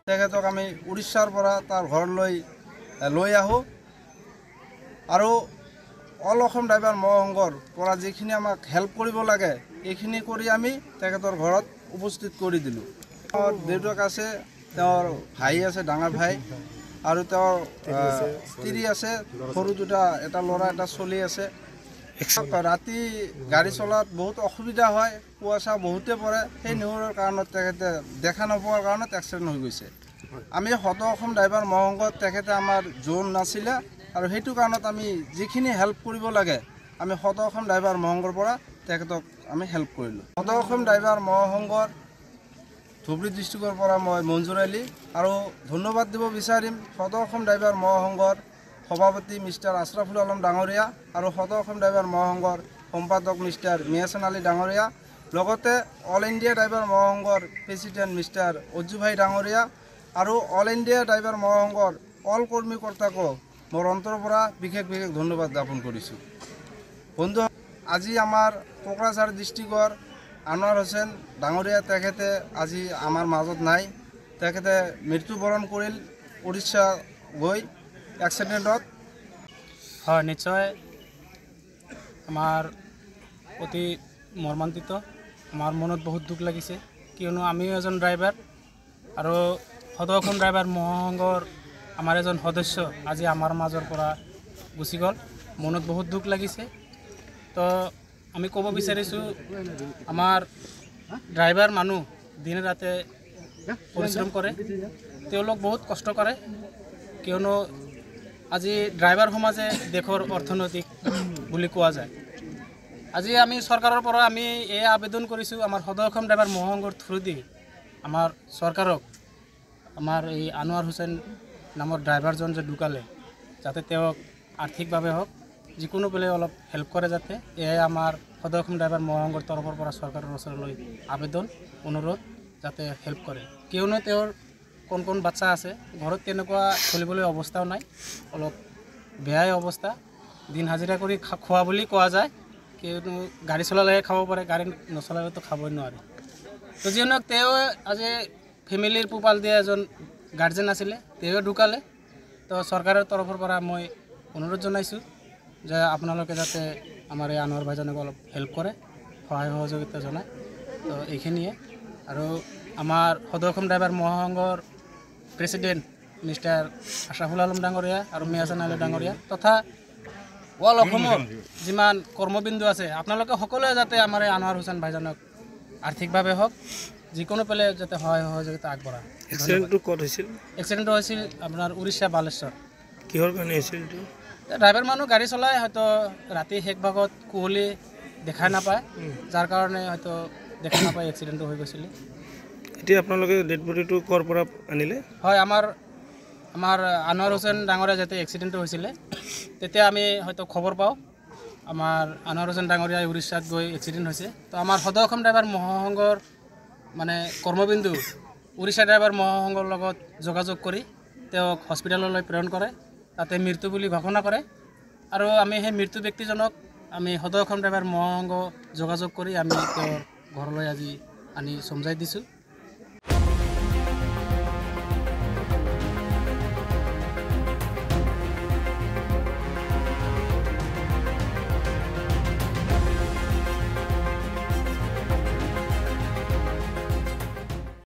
তেখেতক আমি উড়িষ্যাৰ পৰা তাৰ ঘৰলৈ লৈ আহোঁ আৰু অল অসম ড্ৰাইভাৰ মহাসংঘৰ পৰা যিখিনি আমাক হেল্প কৰিব লাগে এইখিনি কৰি আমি তেখেতৰ ঘৰত উপস্থিত কৰি দিলোঁ। তেওঁৰ দেউতাক আছে, তেওঁৰ ভাই আছে, ডাঙৰ ভাই, আৰু তেওঁৰ স্ত্ৰী আছে, সৰু দুটা, এটা ল'ৰা এটা ছোৱালী আছে। ৰাতি গাড়ী চলাত বহুত অসুবিধা হয়, কুয়াশা বহুতে পৰে, সেই নিয়মৰ কাৰণত তেখেতে দেখা নোপোৱাৰ কাৰণত এক্সিডেণ্ট হৈ গৈছে। আমি সদৌ অসম ড্ৰাইভাৰ মহাসংঘত তেখেতে আমাৰ জোন নাছিলে আৰু সেইটো কাৰণত আমি যিখিনি হেল্প কৰিব লাগে আমি সদৌ অসম ড্ৰাইভাৰ মহাসংঘৰ পৰা তেখেতক আমি হেল্প কৰিলোঁ। সদৌ অসম ড্ৰাইভাৰ মহাসংঘৰ ধুবুৰী ডিষ্ট্ৰিক্টৰ পৰা মই মঞ্জুৰ আলী আৰু ধন্যবাদ দিব বিচাৰিম সদৌ অসম ড্ৰাইভাৰ মহাসংঘৰ সভাপতি মিষ্টাৰ আছৰাফুল আলম ডাঙৰীয়া আৰু সদৌ অসম ড্ৰাইভাৰ মহাসংঘৰ সম্পাদক মিষ্টাৰ মিয়াছান আলী ডাঙৰীয়া, লগতে অল ইণ্ডিয়া ড্ৰাইভাৰ মহাসংঘৰ প্ৰেচিডেণ্ট মিষ্টাৰ অজ্জু ভাই ডাঙৰীয়া আৰু অল ইণ্ডিয়া ড্ৰাইভাৰ মহাসংঘৰ অল কৰ্মীকৰ্তাকো মোৰ অন্তৰৰ পৰা বিশেষ ধন্যবাদ জ্ঞাপন কৰিছোঁ। বন্ধু, আজি আমাৰ কোকৰাঝাৰ ডিষ্ট্ৰিক্টৰ আনোৱাৰ হোসেন ডাঙৰীয়া তেখেতে আজি আমাৰ মাজত নাই। তেখেতে মৃত্যুবৰণ কৰিল উৰিষ্যা গৈ এক্সিডেণ্টত। হয়, নিশ্চয় আমাৰ অতি মৰ্মান্তিত, আমাৰ মনত বহুত দুখ লাগিছে, কিয়নো আমিও এজন ড্ৰাইভাৰ আৰু সদৌ অসম ড্ৰাইভাৰ মহাসংঘৰ আমাৰ এজন সদস্য আজি আমাৰ মাজৰ পৰা গুচি গ'ল। মনত বহুত দুখ লাগিছে। তো আমি ক'ব বিচাৰিছোঁ, আমাৰ ড্ৰাইভাৰ মানুহ দিনে ৰাতে পৰিশ্ৰম কৰে, তেওঁলোক বহুত কষ্ট কৰে, কিয়নো আজি ড্ৰাইভাৰ সমাজে দেশৰ অৰ্থনৈতিক বুলি কোৱা যায়। আজি আমি চৰকাৰৰ পৰা আমি এই আবেদন কৰিছোঁ, আমাৰ সদৌ অসম ড্ৰাইভাৰ মহাসংঘৰ থ্ৰুদি আমাৰ চৰকাৰক আমাৰ এই আনোৱাৰ হোসেন নামৰ ড্ৰাইভাৰজন যে ঢুকালে, যাতে তেওঁক আৰ্থিকভাৱে হওক যিকোনো পেলাই অলপ হেল্প কৰে, যাতে এয়াই আমাৰ সদৌ অসম ড্ৰাইভাৰ মহাসংঘৰ তৰফৰ পৰা চৰকাৰৰ ওচৰলৈ আবেদন অনুৰোধ, যাতে হেল্প কৰে, কিয়নো তেওঁৰ কোন বাচ্চা আছে, ঘৰত তেনেকুৱা চলিবলৈ অৱস্থাও নাই, অলপ বেয়াই অৱস্থা, দিন হাজিৰা কৰি খোৱা বুলি কোৱা যায়, কিয়নো গাড়ী চলালেহে খাব পাৰে, গাড়ী নচলালেতো খাবই নোৱাৰে। তো যিয়ে নহওক তেওঁ আজি ফেমিলিৰ পোহপাল দিয়া এজন গাৰ্জেন আছিলে, তেওঁ ঢুকালে। তো চৰকাৰৰ তৰফৰ পৰা মই অনুৰোধ জনাইছোঁ যে আপোনালোকে যাতে আমাৰ এই আনোৱাৰ ভাইজনক অলপ হেল্প কৰে, সহায় সহযোগিতা জনায়। তো এইখিনিয়ে। আৰু আমাৰ সদৌ অসম ড্ৰাইভাৰ মহাসংঘৰ প্ৰেচিডেণ্ট মিষ্টাৰ আছৰাফুল আলম ডাঙৰীয়া আৰু মিয়াছান আলী ডাঙৰীয়া তথা অল অসমৰ যিমান কৰ্মবিন্দু আছে, আপোনালোকে সকলোৱে যাতে আমাৰ এই আনোৱাৰ হোসেন ভাইজনক আৰ্থিকভাৱে হওক যিকোনো পেলে যাতে সহায় সহযোগিতা আগবঢ়ায়। এক্সিডেণ্টটো ক'ত হৈছিল? এক্সিডেণ্টটো হৈছিল আপোনাৰ উৰিষ্যা বালেশ্বৰ। কিহৰ কাৰণে হৈছিল? ড্ৰাইভাৰ মানুহ গাড়ী চলাই হয়তো ৰাতি শেষ ভাগত কুঁৱলী দেখা নাপায়, যাৰ কাৰণে হয়তো দেখা নাপায় এক্সিডেণ্টটো হৈ গৈছিলে। এতিয়া আপোনালোকে ডেড বডিটো ক'ৰ পৰা আনিলে? হয়, আমাৰ আনোৱাৰ হোসেন ডাঙৰীয়া যেতিয়া এক্সিডেণ্টটো হৈছিলে তেতিয়া আমি হয়তো খবৰ পাওঁ আমাৰ আনোৱাৰ হোসেন ডাঙৰীয়া উৰিষ্যাত গৈ এক্সিডেণ্ট হৈছে। তো আমাৰ সদৌ অসম ড্ৰাইভাৰ মহাসংঘৰ মানে কৰ্মবিন্দু উৰিষ্যা ড্ৰাইভাৰ মহাসংঘৰ লগত যোগাযোগ কৰি তেওঁক হস্পিটেললৈ প্ৰেৰণ কৰে, তাতে মৃত্যু বুলি ঘোষণা কৰে, আৰু আমি সেই মৃত্যু ব্যক্তিজনক আমি সদৌ অসম ড্ৰাইভাৰ মহাসংঘ যোগাযোগ কৰি আমি তেওঁৰ ঘৰলৈ আজি আনি চমজাই দিছোঁ।